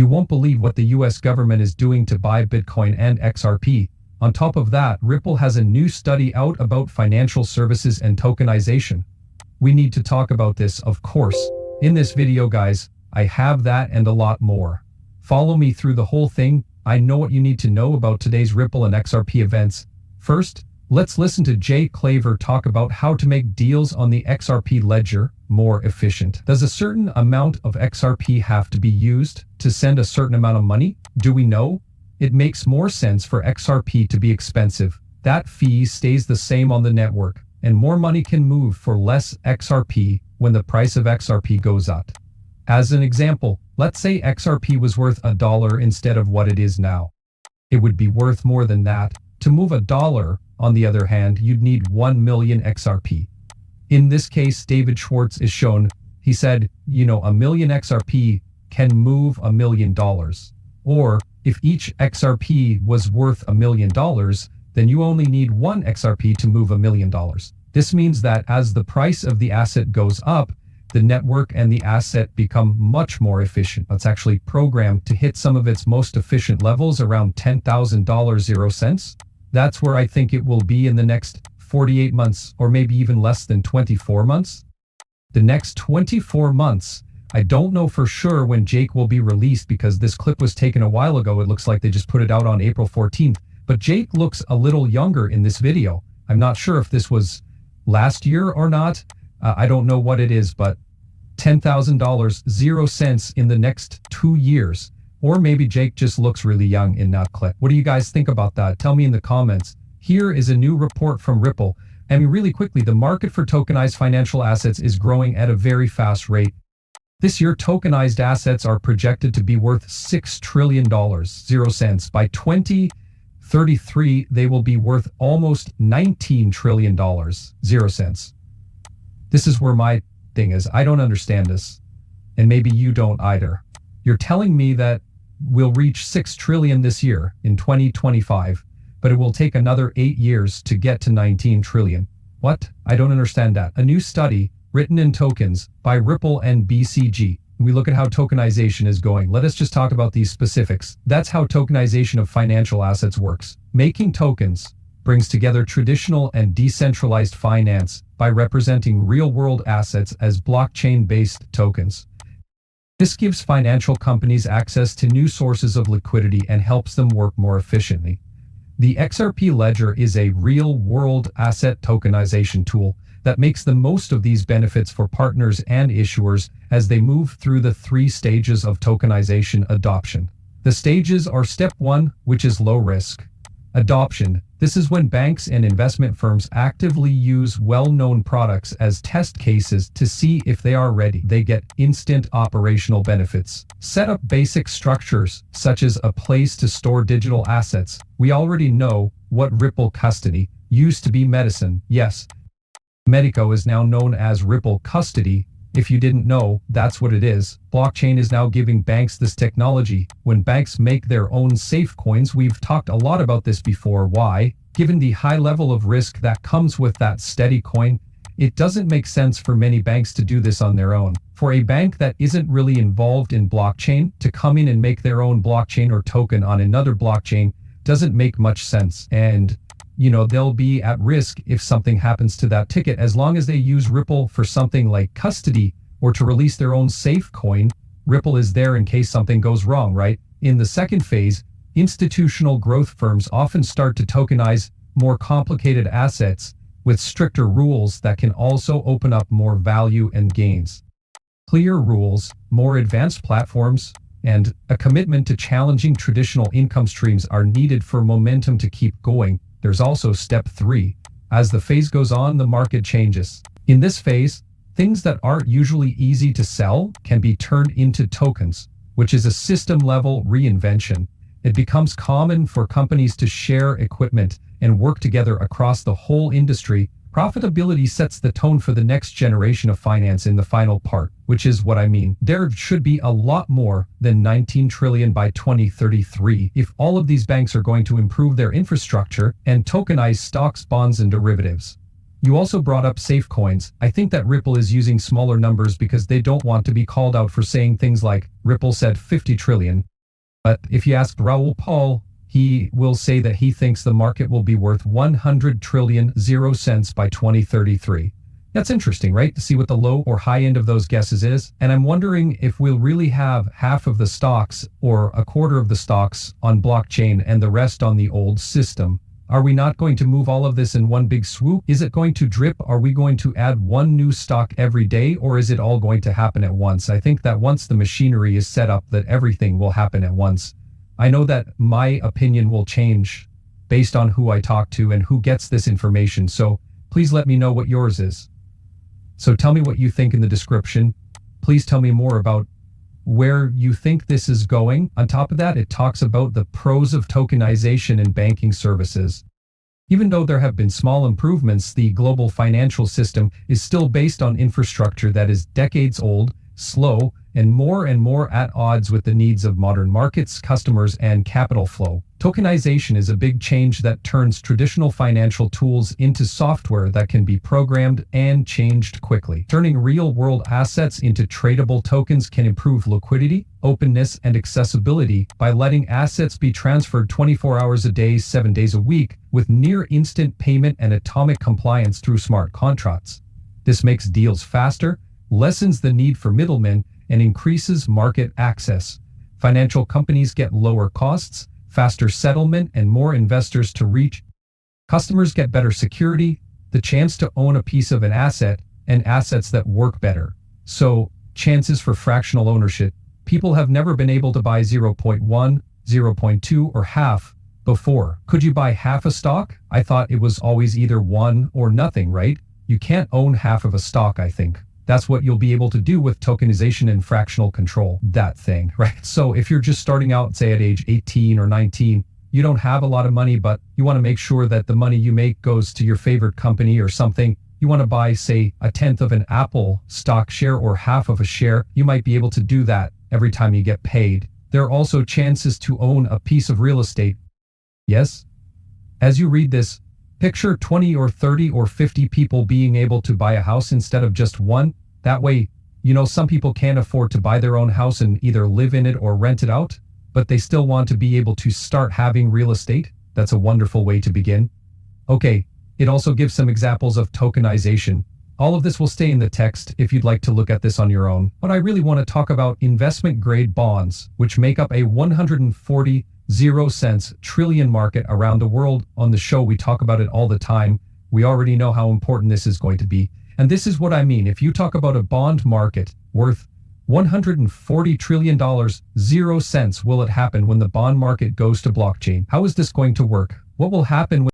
You won't believe what the US government is doing to buy Bitcoin and XRP. On top of that, Ripple has a new study out about financial services and tokenization. We need to talk about this, of course. In this video, guys, I have that and a lot more. Follow me through the whole thing. I know what you need to know about today's Ripple and XRP events. First, let's listen to Jay Claver talk about how to make deals on the XRP ledger more efficient. Does a certain amount of XRP have to be used to send a certain amount of money? Do we know? It makes more sense for XRP to be expensive. That fee stays the same on the network, and more money can move for less XRP when the price of XRP goes up. As an example, let's say XRP was worth $1 instead of what it is now. It would be worth more than that. To move $1, on the other hand, you'd need 1 million XRP. In this case, David Schwartz is shown. He said, a million XRP can move $1 million. Or if each XRP was worth $1 million, then you only need 1 XRP to move $1 million. This means that as the price of the asset goes up, the network and the asset become much more efficient. It's actually programmed to hit some of its most efficient levels around $10,000 0 cents. That's where I think it will be in the next 48 months, or maybe even less than 24 months. The next 24 months, I don't know for sure when Jake will be released because this clip was taken a while ago. It looks like they just put it out on April 14th, but Jake looks a little younger in this video. I'm not sure if this was last year or not. I don't know what it is, but $10,000 0 cents in the next 2 years. Or maybe Jake just looks really young in that clip. What do you guys think about that? Tell me in the comments. Here is a new report from Ripple. Really quickly, the market for tokenized financial assets is growing at a very fast rate. This year, tokenized assets are projected to be worth $6 trillion 0 cents. By 2033, they will be worth almost $19 trillion 0 cents. This is where my thing is. I don't understand this. And maybe you don't either. You're telling me that we'll reach 6 trillion this year in 2025, but it will take another 8 years to get to 19 trillion. What? I don't understand that. A new study written in tokens by Ripple and BCG. We look at how tokenization is going. Let us just talk about these specifics. That's how tokenization of financial assets works. Making tokens brings together traditional and decentralized finance by representing real-world assets as blockchain-based tokens. This gives financial companies access to new sources of liquidity and helps them work more efficiently. The XRP ledger is a real-world asset tokenization tool that makes the most of these benefits for partners and issuers as they move through the 3 stages of tokenization adoption. The stages are Step 1, which is low risk. Adoption. This is when banks and investment firms actively use well-known products as test cases to see if they are ready. They get instant operational benefits. Set up basic structures, such as a place to store digital assets. We already know what Ripple Custody used to be Medicine. Yes, Medico is now known as Ripple Custody. If you didn't know, that's what it is. Blockchain is now giving banks this technology. When banks make their own safe coins, we've talked a lot about this before. Why? Given the high level of risk that comes with that steady coin, it doesn't make sense for many banks to do this on their own. For a bank that isn't really involved in blockchain to come in and make their own blockchain or token on another blockchain doesn't make much sense. And they'll be at risk if something happens to that ticket. As long as they use Ripple for something like custody or to release their own safe coin, Ripple is there in case something goes wrong, right? In the second phase, institutional growth firms often start to tokenize more complicated assets with stricter rules that can also open up more value and gains. Clear rules, more advanced platforms, and a commitment to challenging traditional income streams are needed for momentum to keep going. There's also Step 3. As the phase goes on, the market changes. In this phase, things that aren't usually easy to sell can be turned into tokens, which is a system-level reinvention. It becomes common for companies to share equipment and work together across the whole industry. Profitability sets the tone for the next generation of finance in the final part, which is what I mean. There should be a lot more than 19 trillion by 2033 if all of these banks are going to improve their infrastructure and tokenize stocks, bonds, and derivatives. You also brought up safe coins. I think that Ripple is using smaller numbers because they don't want to be called out for saying things like, Ripple said 50 trillion. But if you ask Raoul Paul, he will say that he thinks the market will be worth 100 trillion 0 cents by 2033. That's interesting, right? To see what the low or high end of those guesses is. And I'm wondering if we'll really have half of the stocks or a quarter of the stocks on blockchain and the rest on the old system. Are we not going to move all of this in one big swoop? Is it going to drip? Are we going to add one new stock every day, or is it all going to happen at once? I think that once the machinery is set up, that everything will happen at once. I know that my opinion will change based on who I talk to and who gets this information, so please let me know what yours is. So tell me what you think in the description. Please tell me more about where you think this is going. On top of that, it talks about the pros of tokenization in banking services. Even though there have been small improvements, the global financial system is still based on infrastructure that is decades old, slow, and more at odds with the needs of modern markets, customers, and capital flow. Tokenization is a big change that turns traditional financial tools into software that can be programmed and changed quickly. Turning real-world assets into tradable tokens can improve liquidity, openness, and accessibility by letting assets be transferred 24 hours a day, 7 days a week, with near-instant payment and atomic compliance through smart contracts. This makes deals faster, lessens the need for middlemen, and increases market access. Financial companies get lower costs, faster settlement, and more investors to reach. Customers get better security, the chance to own a piece of an asset, and assets that work better. So, chances for fractional ownership. People have never been able to buy 0.1, 0.2, or half before. Could you buy half a stock? I thought it was always either one or nothing, right? You can't own half of a stock, I think. That's what you'll be able to do with tokenization and fractional control, that thing, right? So if you're just starting out, say at age 18 or 19, you don't have a lot of money, but you want to make sure that the money you make goes to your favorite company or something. You want to buy, say, a tenth of an Apple stock share or half of a share. You might be able to do that every time you get paid. There are also chances to own a piece of real estate. Yes? As you read this, picture 20 or 30 or 50 people being able to buy a house instead of just one. That way, some people can't afford to buy their own house and either live in it or rent it out, but they still want to be able to start having real estate. That's a wonderful way to begin. Okay, it also gives some examples of tokenization. All of this will stay in the text if you'd like to look at this on your own. But I really want to talk about investment-grade bonds, which make up a 140 0 trillion market around the world. On the show, we talk about it all the time. We already know how important this is going to be. And this is what I mean. If you talk about a bond market worth $140 trillion, 0 cents will it happen when the bond market goes to blockchain? How is this going to work? What will happen when